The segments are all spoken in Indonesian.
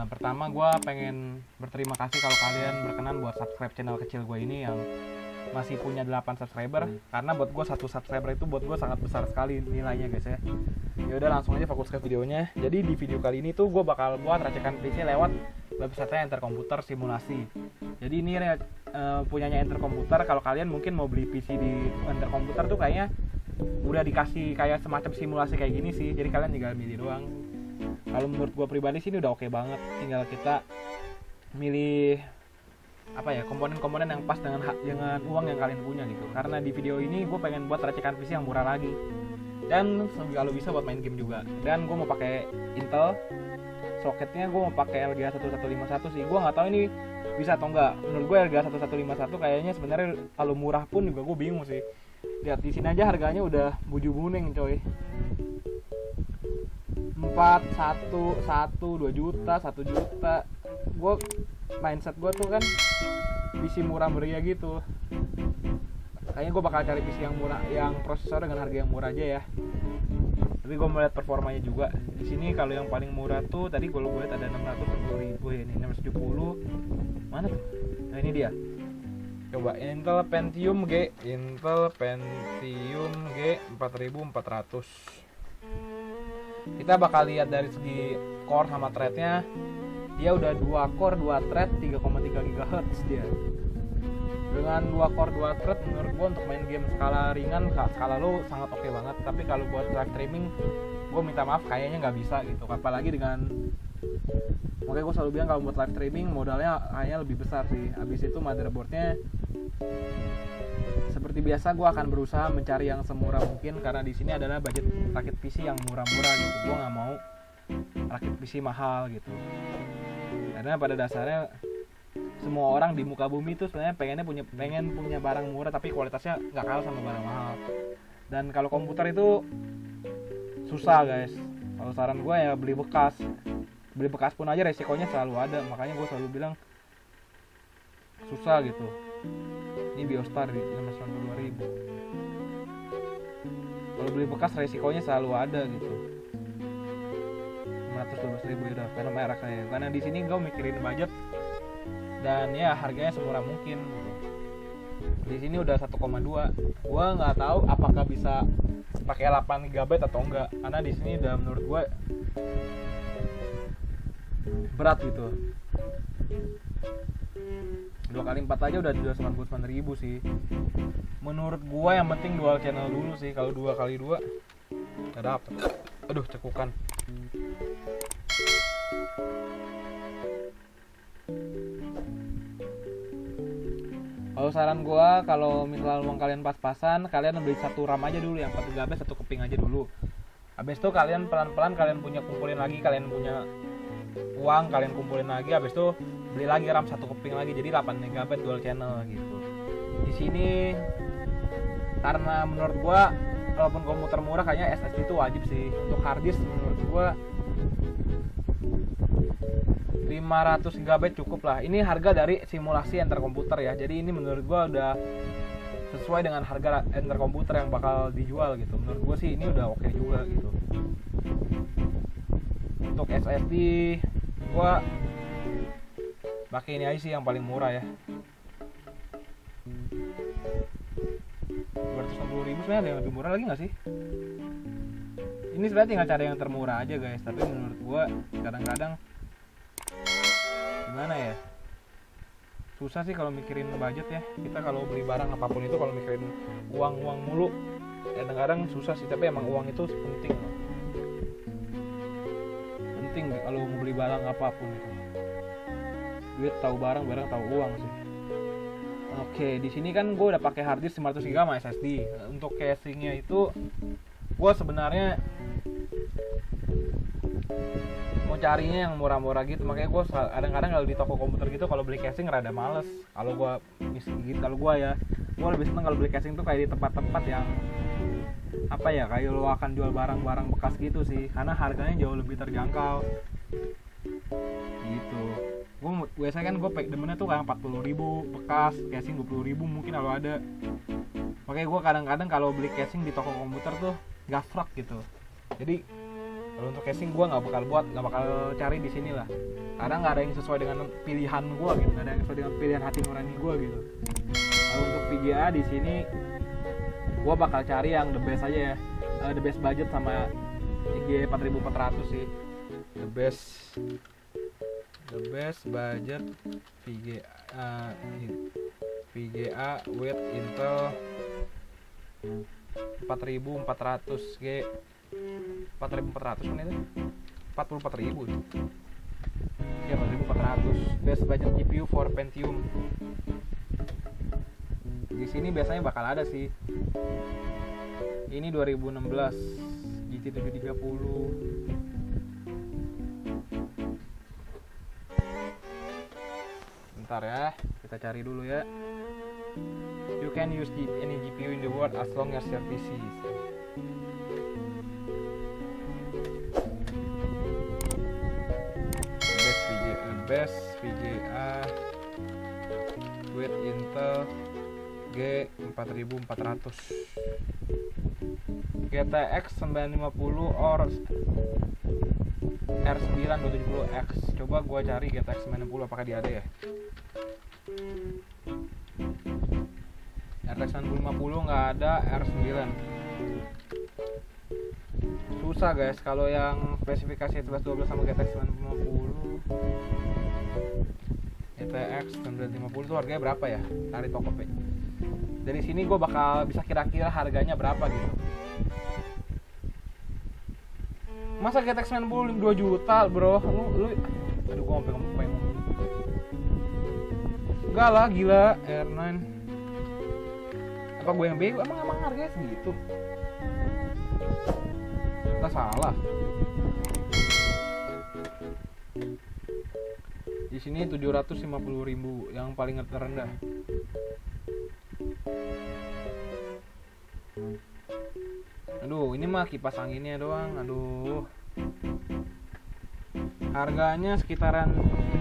Pertama gue pengen berterima kasih kalau kalian berkenan buat subscribe channel kecil gue ini yang masih punya 8 subscriber. Karena buat gue 1 subscriber itu buat gue sangat besar sekali nilainya guys ya. Ya udah langsung aja fokus ke videonya. Jadi di video kali ini tuh gue bakal buat racikan PC lewat website Enter Komputer Simulasi. Jadi ini punyanya Enter Komputer. Kalau kalian mungkin mau beli PC di Enter Komputer tuh kayaknya udah dikasih kayak semacam simulasi kayak gini sih. Jadi kalian tinggal milih doang. Kalau menurut gue pribadi sih ini udah oke banget. Tinggal kita milih apa ya, komponen-komponen yang pas dengan uang yang kalian punya gitu. Karena di video ini gue pengen buat racikan PC yang murah lagi. Dan kalau bisa buat main game juga. Dan gue mau pakai Intel. Soketnya gue mau pakai LGA 1151 sih. Gue nggak tahu ini bisa atau enggak. Menurut gue LGA 1151 kayaknya sebenarnya kalau murah pun juga gue bingung sih. Lihat di sini aja harganya udah buju buning coy. 4, 1, 2 juta, 1 juta. Gue mindset gue tuh kan PC murah meriah gitu. Kayaknya gue bakal cari PC yang murah, yang prosesor dengan harga yang murah aja ya. Tapi gue melihat performanya juga. Di sini kalau yang paling murah tuh tadi gue lihat ada 640.000 ya, ini 670. Mana tuh? Nah ini dia. Coba Intel Pentium G 4400. Kita bakal lihat dari segi core sama threadnya. Dia udah 2 core 2 thread 3,3 GHz dia. Dengan 2 core 2 thread menurut gua untuk main game skala ringan, skala low sangat oke banget. Tapi kalau buat live streaming gua minta maaf kayaknya nggak bisa gitu. Apalagi dengan, makanya gua selalu bilang kalau buat live streaming modalnya kayaknya lebih besar sih. Habis itu motherboardnya seperti biasa gue akan berusaha mencari yang semurah mungkin, karena di sini adalah budget rakit PC yang murah-murah gitu. Gue nggak mau rakit PC mahal gitu. Karena pada dasarnya semua orang di muka bumi itu sebenarnya pengen punya barang murah tapi kualitasnya nggak kalah sama barang mahal. Dan kalau komputer itu susah guys. Kalau saran gue ya beli bekas. Beli bekas pun aja resikonya selalu ada. Makanya gue selalu bilang susah gitu. Ini Biostar di 592.000. Kalau beli bekas resikonya selalu ada gitu. 512.000 udah fenomena merah kayak. Karena di sini gue mikirin budget dan ya harganya semurah mungkin. Di sini udah 1,2. Gue nggak tahu apakah bisa pakai 8 GB atau enggak. Karena di sini udah menurut gue berat gitu. 2 kali 4 aja udah 99.000 sih. Menurut gua yang penting dual channel dulu sih. Kalau 2 kali 2 gak dapet. Aduh cekukan. Kalau saran gua, kalau misalnya uang kalian pas-pasan, kalian beli 1 RAM aja dulu, yang 4 GB 1 keping aja dulu. Habis itu kalian pelan-pelan kalian kumpulin lagi, kalian punya uang, kalian kumpulin lagi, habis itu beli lagi RAM 1 keping lagi, jadi 8 MB dual channel gitu. Di sini karena menurut gua walaupun komputer murah kayaknya SSD itu wajib sih. Untuk harddisk menurut gua 500 GB cukup lah. Ini harga dari simulasi Enter Komputer ya. Jadi ini menurut gua udah sesuai dengan harga Enter Komputer yang bakal dijual gitu. Menurut gua sih ini udah oke juga gitu. Untuk SSD gua pakai ini aja sih yang paling murah ya. 260.000 sebenarnya ada yang lebih murah lagi nggak sih? Ini sebenarnya tinggal cari yang termurah aja guys. Tapi menurut gua kadang-kadang gimana ya, susah sih kalau mikirin budget ya. Kita kalau beli barang apapun itu kalau mikirin uang mulu kadang-kadang susah sih. Tapi emang uang itu penting loh. Penting kalau mau beli barang apapun itu. Duit tahu barang tahu uang sih. Oke, di sini kan gue udah pakai harddisk 500 GB sama SSD. Untuk casingnya itu gue sebenarnya mau carinya yang murah-murah gitu. Makanya gue kadang-kadang kalau di toko komputer gitu kalau beli casing rada males. Kalau gue ya, gue lebih seneng kalau beli casing tuh kayak di tempat-tempat yang apa ya, kayak lo akan jual barang-barang bekas gitu sih. Karena harganya jauh lebih terjangkau gitu. Gue biasanya kan gue demennya tuh kayak 40.000 bekas, casing 20.000 mungkin kalau ada. Makanya gue kadang-kadang kalau beli casing di toko komputer tuh gasfrak gitu. Jadi Kalau untuk casing gue nggak bakal cari di sini lah, karena nggak ada yang sesuai dengan pilihan gue gitu, nggak ada yang sesuai dengan pilihan hati nurani gue gitu. Kalau untuk VGA di sini gue bakal cari yang the best aja ya, the best budget sama IG 4400 sih, the best budget VGA with Intel 4400G 4400 kan itu 44.000 ya, 4400 best budget GPU for Pentium. Di sini biasanya bakal ada sih, ini 2016 GT 730. Bentar ya, kita cari dulu ya. You can use any GPU in the world as long as your PC. Best VGA with Intel G4400 GTX 950 or R9 270X. Coba gua cari GTX 950 apakah dia ada ya. RTX 950 nggak ada, R9 susah guys. Kalau yang spesifikasi 1112 sama GTX 950, GTX 950 itu harganya berapa ya? Cari Tokopedia. Dari sini gue bakal bisa kira-kira harganya berapa gitu. Masa GTX 950 2 juta bro? Lu aduh, gue sampai ngomong. Enggak lah, gila. R9 apa gue yang bego? Emang harganya segitu? Nggak salah. Di sini 750.000 yang paling terendah. Aduh, ini mah kipas anginnya doang. Aduh. Harganya sekitaran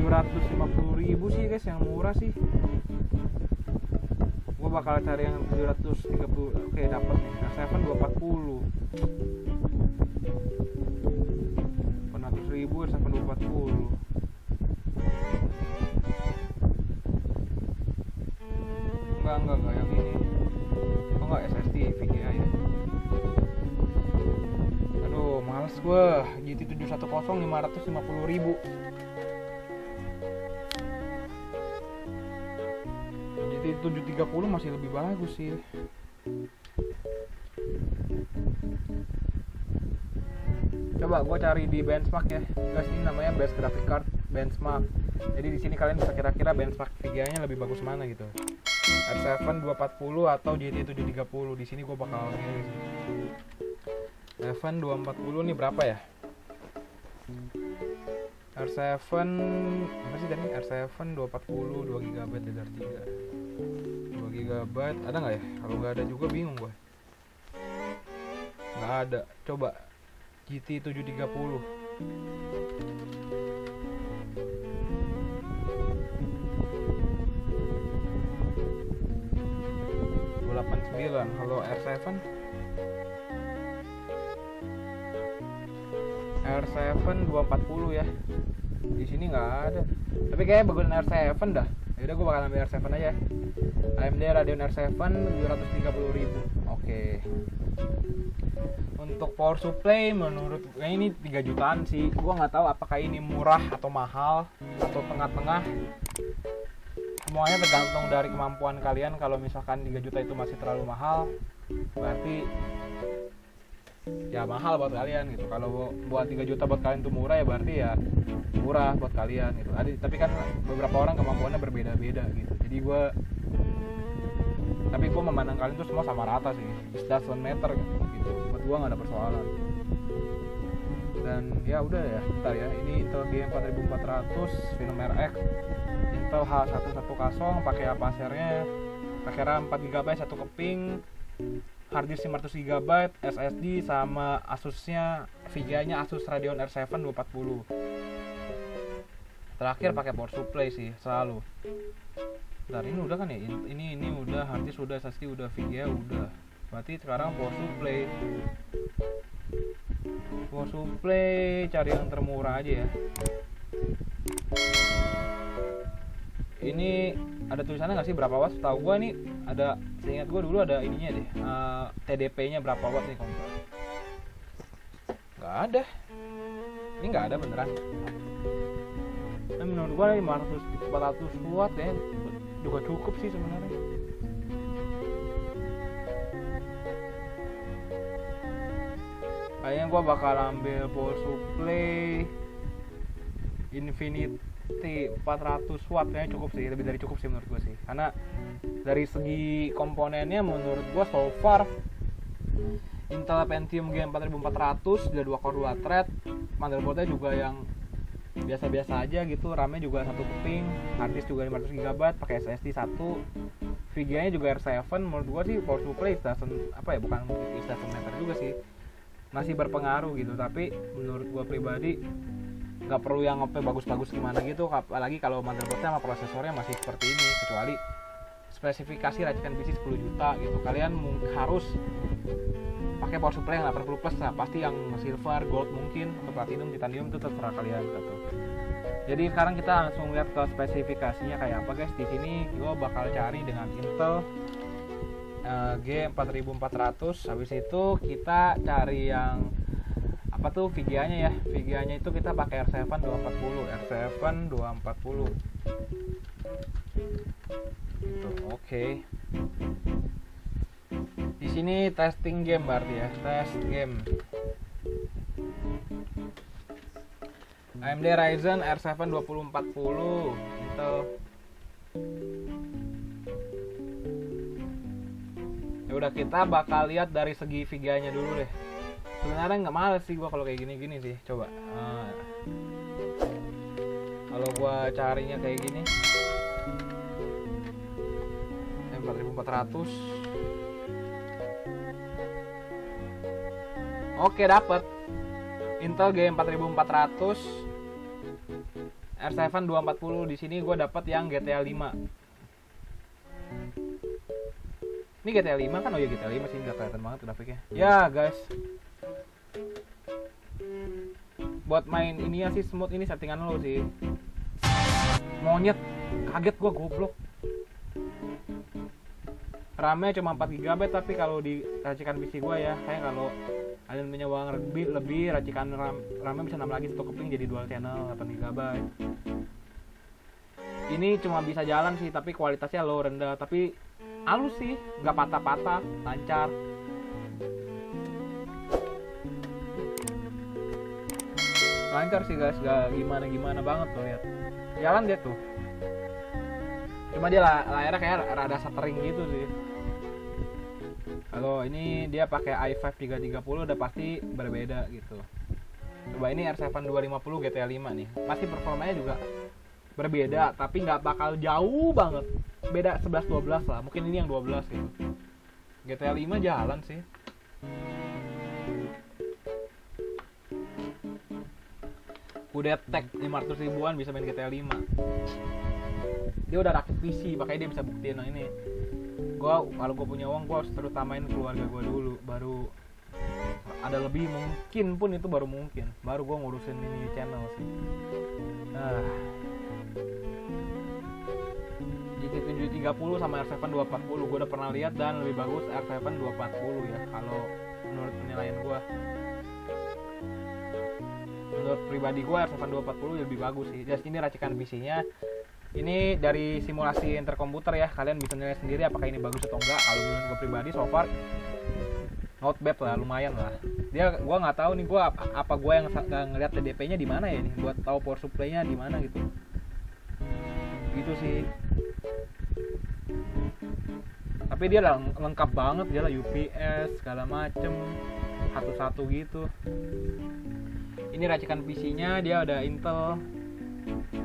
750.000 sih guys, yang murah sih. Gue bakal cari yang 730. Oke, dapat nih. R7 240. 800.000 R7 240. Enggak yang ini. Oh enggak, SSD VGA ya. Aduh, males gue. GT 710 550.000. GT 730 masih lebih bagus sih. Coba gue cari di benchmark ya. Guys, ini namanya best graphic card benchmark. Jadi di sini kalian bisa kira-kira benchmark VGA-nya lebih bagus mana gitu. R7 240 atau GT 730. Di sini gue bakal milih R7 240 nih berapa ya? R7 apa sih tadi? R7 240 2GB DDR3. 2GB ada nggak ya? Kalau nggak ada juga bingung gue. Nggak ada. Coba GT 730. Halo R7 240 ya. Di sini nggak ada. Tapi kayaknya bagusan R7 dah. Yaudah gue bakal ambil R7 aja. AMD Radeon R7 730.000. Oke. Untuk power supply menurut gue ini 3 jutaan sih. Gue nggak tahu apakah ini murah atau mahal atau tengah-tengah. Semuanya tergantung dari kemampuan kalian. Kalau misalkan 3 juta itu masih terlalu mahal, berarti ya mahal buat kalian gitu. Kalau buat 3 juta buat kalian itu murah, ya berarti ya murah buat kalian gitu. Tapi kan beberapa orang kemampuannya berbeda-beda gitu. Jadi gue memandang kalian tuh semua sama rata sih. It doesn't matter gitu. Buat gue nggak ada persoalan. Dan ya udah ya, bentar ya. Ini Intel G4400 Phenom RX, Intel H110 pakai Apacer-nya, pakai RAM 4GB satu keping, harddisk 500GB, SSD sama Asusnya VGA-nya Asus Radeon R7 240. Terakhir pakai power supply sih selalu. Bentar, ini udah kan ya? Ini udah, harddisk udah, SSD udah, VGA udah. Berarti sekarang power supply. Power supply cari yang termurah aja ya. Ini ada tulisannya nggak sih berapa watt? Tahu gua nih ada, seingat gua dulu ada ininya deh, TDP-nya berapa watt nih kompor. Nggak ada. Ini nggak ada beneran. Nah, menurut gua 400 watt ya juga cukup sih sebenarnya. Kayaknya gua bakal ambil power supply Infinity 400 watt, kayaknya cukup sih, lebih dari cukup sih menurut gue sih. Karena dari segi komponennya menurut gue so far Intel Pentium G4400 dia 2 core 2 thread, motherboardnya juga yang biasa-biasa aja gitu, RAM-nya juga satu keping, hard disk juga 500 GB, pakai SSD 1, VGA-nya juga R7. Menurut gue sih power supply bukan matter juga sih, masih berpengaruh gitu. Tapi menurut gue pribadi nggak perlu yang bagus-bagus gimana gitu, apalagi kalau motherboardnya sama prosesornya masih seperti ini. Kecuali spesifikasi racikan PC 10 juta gitu, kalian harus pakai power supply yang 80 plus lah, pasti yang silver, gold mungkin, atau platinum, titanium, itu terserah kalian gitu. Jadi sekarang kita langsung lihat ke spesifikasinya kayak apa guys. Di sini gue bakal cari dengan Intel G4400. Habis itu kita cari yang apa tuh VGA-nya ya. VGA-nya itu kita pakai R7 240 gitu. Oke. Di sini testing game berarti ya, test game. AMD Ryzen R7 2040 Intel. Ya udah, kita bakal lihat dari segi VGA-nya dulu deh. Sebenarnya nggak males sih gua kalau kayak gini-gini sih. Coba kalau gua carinya kayak gini 4400. Oke, dapet Intel G4400 R7 240. Di sini gua dapet yang GTA 5. Ini GTA 5 kan? Oh ya, GTA 5 sih, nggak kelihatan banget grafiknya. Ya guys, buat main ini ya sih smooth, ini settingan lo sih. Monyet, kaget gua, goblok. RAM-nya cuma 4 GB, tapi kalau di racikan PC gua ya, kayak kalau kalian punya uang lebih racikan RAM-nya bisa nambah lagi 1 keping jadi dual channel 8 GB. Ini cuma bisa jalan sih, tapi kualitasnya low, rendah, tapi halus sih, nggak patah-patah, lancar. Lancar sih guys, gak gimana-gimana banget tuh, lihat. Jalan dia tuh. Cuma dia layarnya kayak rada stuttering gitu sih. Kalau ini dia pakai i5 330 udah pasti berbeda gitu. Coba ini R7 250 GTA 5 nih. Pasti performanya juga berbeda, tapi nggak bakal jauh banget. Beda 11-12 lah, mungkin ini yang 12 gitu. GTA 5 jalan sih. Udah tag 500 ribuan bisa main GTA 5. Dia udah rakit PC, makanya dia bisa buktiin. Nah ini kalau gue punya uang, gue harus terutamain keluarga gue dulu, baru ada lebih mungkin pun itu baru mungkin, baru gue ngurusin ini channel sih. GT 730 sama R7 240 gue udah pernah lihat dan lebih bagus R7 240 ya kalau menurut penilaian gue. Menurut pribadi gue R7 240 lebih bagus sih. Jadi ini racikan PC-nya. Ini dari simulasi interkomputer ya, kalian bisa nilai sendiri apakah ini bagus atau enggak. Kalau menurut gue pribadi so far not bad lah, lumayan lah. Dia gue nggak tahu nih gue apa gue yang nggak ngeliat TDP-nya di mana ya nih, buat tahu power supply-nya di mana gitu. Gitu sih. Tapi dia lengkap banget, dia lah UPS segala macem satu-satu gitu. Ini racikan PC-nya, dia ada Intel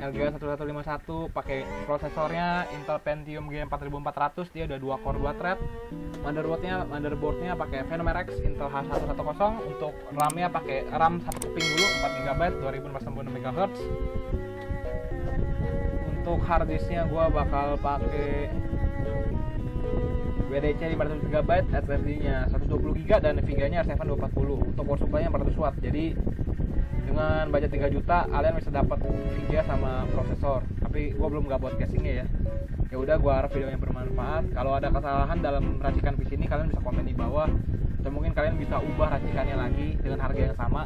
LGA 1151, pakai prosesornya Intel Pentium G4400, dia udah 2 core 2 thread. Motherboardnya pakai Phenom RX Intel H110. Untuk RAM-nya pakai RAM 1 keping dulu 4 GB 2496 MHz. Untuk hard disknya gua bakal pakai WDC 500 GB, SSD-nya 120 GB dan NVGA-nya R7 240 untuk power supply-nya 400 watt. Jadi dengan budget 3 juta kalian bisa dapat VGA sama prosesor. Tapi gua belum buat casingnya ya. Ya udah, gua harap videonya bermanfaat. Kalau ada kesalahan dalam racikan PC ini kalian bisa komen di bawah, atau mungkin kalian bisa ubah racikannya lagi dengan harga yang sama.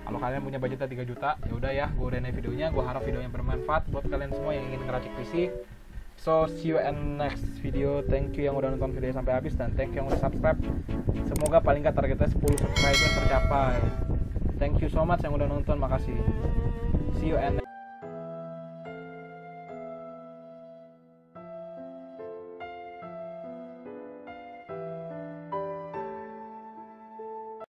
Kalau kalian punya budgetnya 3 juta, ya udah ya, gua udahin videonya. Gua harap videonya bermanfaat buat kalian semua yang ingin ngeracik PC. So see you in next video. Thank you yang udah nonton videonya sampai habis, dan thank you yang udah subscribe. Semoga paling nggak targetnya 10 subscriber tercapai. Thank you so much yang udah nonton, makasih. See you and